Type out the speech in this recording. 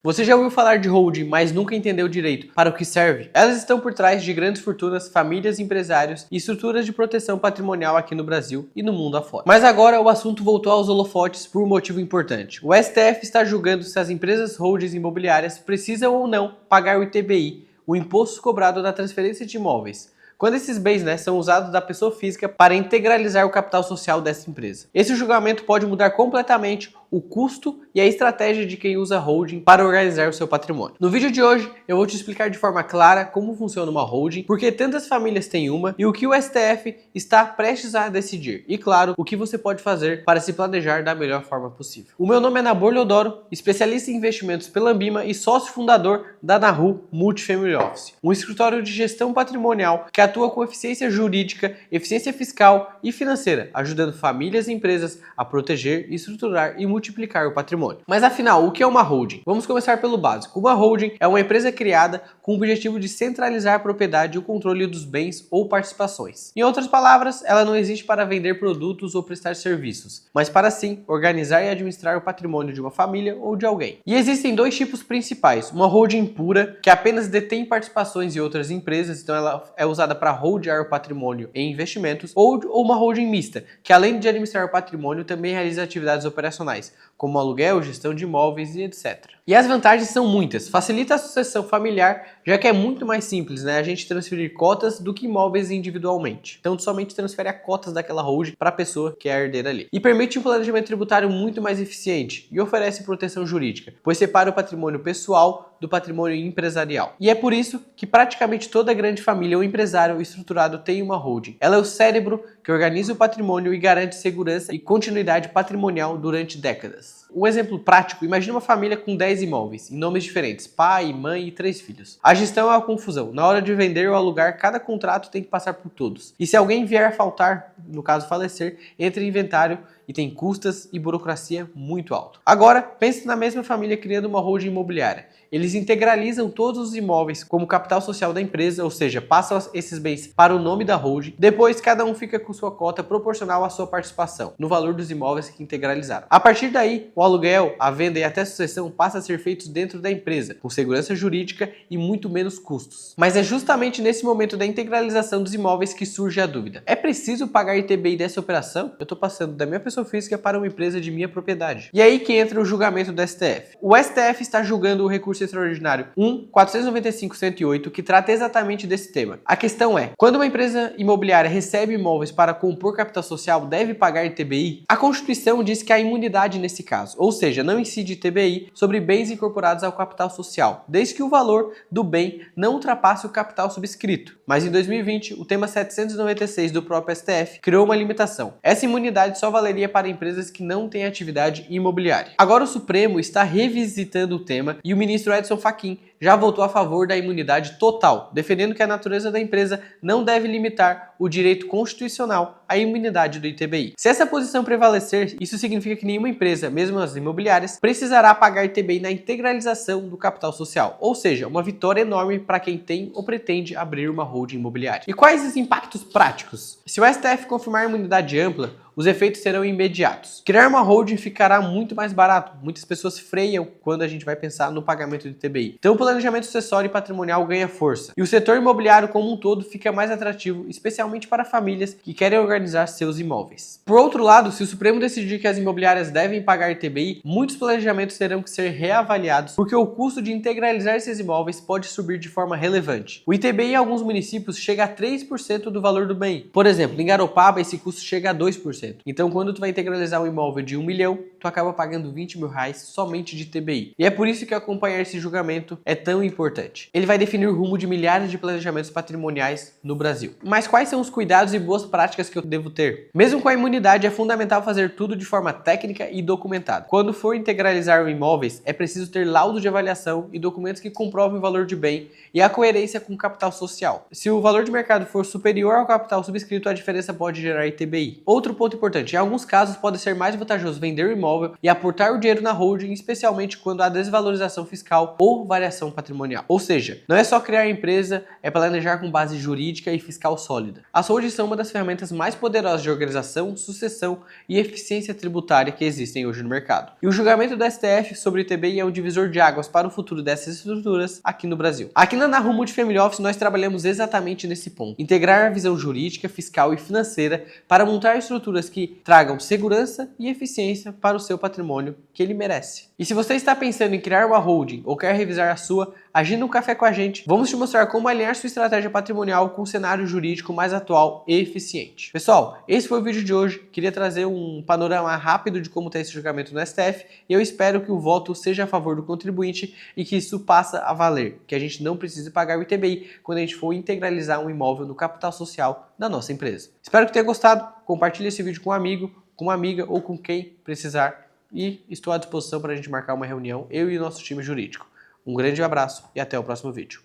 Você já ouviu falar de holding, mas nunca entendeu direito para o que serve? Elas estão por trás de grandes fortunas, famílias, empresários e estruturas de proteção patrimonial aqui no Brasil e no mundo afora. Mas agora o assunto voltou aos holofotes por um motivo importante. O STF está julgando se as empresas holdings imobiliárias precisam ou não pagar o ITBI, o imposto cobrado na transferência de imóveis, quando esses bens são usados da pessoa física para integralizar o capital social dessa empresa. Esse julgamento pode mudar completamente o custo e a estratégia de quem usa holding para organizar o seu patrimônio. No vídeo de hoje eu vou te explicar de forma clara como funciona uma holding, por que tantas famílias têm uma e o que o STF está prestes a decidir. E claro, o que você pode fazer para se planejar da melhor forma possível. O meu nome é Nabor Leodoro, especialista em investimentos pela Ambima e sócio fundador da Nahu Multifamily Office, um escritório de gestão patrimonial que atua com eficiência jurídica, eficiência fiscal e financeira, ajudando famílias e empresas a proteger, estruturar e multiplicar o patrimônio. Mas afinal, o que é uma holding? Vamos começar pelo básico. Uma holding é uma empresa criada com o objetivo de centralizar a propriedade e o controle dos bens ou participações. Em outras palavras, ela não existe para vender produtos ou prestar serviços, mas para sim organizar e administrar o patrimônio de uma família ou de alguém. E existem dois tipos principais: uma holding pura, que apenas detém participações em outras empresas, então ela é usada para holdear o patrimônio em investimentos, ou uma holding mista, que além de administrar o patrimônio, também realiza atividades operacionais, como aluguel, gestão de imóveis e etc. E as vantagens são muitas. Facilita a sucessão familiar, já que é muito mais simples, a gente transferir cotas do que imóveis individualmente. Então tu somente transfere as cotas daquela holding para a pessoa que é a herdeira ali. E permite um planejamento tributário muito mais eficiente e oferece proteção jurídica, pois separa o patrimônio pessoal do patrimônio empresarial. E é por isso que praticamente toda grande família ou empresário estruturado tem uma holding. Ela é o cérebro que organiza o patrimônio e garante segurança e continuidade patrimonial durante décadas. Um exemplo prático: imagine uma família com 10 imóveis, em nomes diferentes, pai, mãe e 3 filhos. A gestão é uma confusão. Na hora de vender ou alugar, cada contrato tem que passar por todos. E se alguém vier a faltar, no caso falecer, entra em inventário e tem custas e burocracia muito alto. Agora, pense na mesma família criando uma holding imobiliária. Eles integralizam todos os imóveis como capital social da empresa, ou seja, passam esses bens para o nome da holding. Depois, cada um fica com sua cota proporcional à sua participação no valor dos imóveis que integralizaram. A partir daí, o aluguel, a venda e até a sucessão passam a ser feitos dentro da empresa, com segurança jurídica e muito menos custos. Mas é justamente nesse momento da integralização dos imóveis que surge a dúvida: é preciso pagar ITBI dessa operação? Eu estou passando da minha pessoa física para uma empresa de minha propriedade. E aí que entra o julgamento do STF. O STF está julgando o recurso extraordinário 1.495.108, que trata exatamente desse tema. A questão é: quando uma empresa imobiliária recebe imóveis para compor capital social, deve pagar ITBI? A Constituição diz que há imunidade nesse caso, ou seja, não incide ITBI sobre bens incorporados ao capital social, desde que o valor do bem não ultrapasse o capital subscrito. Mas em 2020, o tema 796 do próprio STF criou uma limitação. Essa imunidade só valeria para empresas que não têm atividade imobiliária. Agora o Supremo está revisitando o tema e o ministro Edson Fachin já votou a favor da imunidade total, defendendo que a natureza da empresa não deve limitar o direito constitucional à imunidade do ITBI. Se essa posição prevalecer, isso significa que nenhuma empresa, mesmo as imobiliárias, precisará pagar ITBI na integralização do capital social, ou seja, uma vitória enorme para quem tem ou pretende abrir uma holding imobiliária. E quais os impactos práticos? Se o STF confirmar a imunidade ampla, os efeitos serão imediatos. Criar uma holding ficará muito mais barato. Muitas pessoas freiam quando a gente vai pensar no pagamento do ITBI. Então o planejamento sucessório e patrimonial ganha força. E o setor imobiliário como um todo fica mais atrativo, especialmente para famílias que querem organizar seus imóveis. Por outro lado, se o Supremo decidir que as imobiliárias devem pagar ITBI, muitos planejamentos terão que ser reavaliados, porque o custo de integralizar esses imóveis pode subir de forma relevante. O ITBI em alguns municípios chega a 3% do valor do bem. Por exemplo, em Garopaba esse custo chega a 2%. Então, quando tu vai integralizar um imóvel de 1 milhão, tu acaba pagando 20 mil reais somente de ITBI. E é por isso que acompanhar esse julgamento é tão importante. Ele vai definir o rumo de milhares de planejamentos patrimoniais no Brasil. Mas quais são os cuidados e boas práticas que eu devo ter? Mesmo com a imunidade, é fundamental fazer tudo de forma técnica e documentada. Quando for integralizar imóveis, é preciso ter laudo de avaliação e documentos que comprovem o valor de bem e a coerência com o capital social. Se o valor de mercado for superior ao capital subscrito, a diferença pode gerar ITBI. Outro ponto importante: em alguns casos pode ser mais vantajoso vender o imóvel e aportar o dinheiro na holding, especialmente quando há desvalorização fiscal ou variação proteção patrimonial. Ou seja, não é só criar empresa, é planejar com base jurídica e fiscal sólida. As holdings são uma das ferramentas mais poderosas de organização, sucessão e eficiência tributária que existem hoje no mercado. E o julgamento do STF sobre o ITBI é um divisor de águas para o futuro dessas estruturas aqui no Brasil. Aqui na Nahu Multifamily Office nós trabalhamos exatamente nesse ponto: integrar a visão jurídica, fiscal e financeira para montar estruturas que tragam segurança e eficiência para o seu patrimônio que ele merece. E se você está pensando em criar uma holding ou quer revisar a sua, agenda um café com a gente. Vamos te mostrar como alinhar sua estratégia patrimonial com um cenário jurídico mais atual e eficiente. Pessoal, esse foi o vídeo de hoje. Queria trazer um panorama rápido de como está esse julgamento no STF e eu espero que o voto seja a favor do contribuinte e que isso passa a valer, que a gente não precise pagar o ITBI quando a gente for integralizar um imóvel no capital social da nossa empresa. Espero que tenha gostado. Compartilhe esse vídeo com um amigo, com uma amiga ou com quem precisar e estou à disposição para a gente marcar uma reunião, eu e o nosso time jurídico. Um grande abraço e até o próximo vídeo.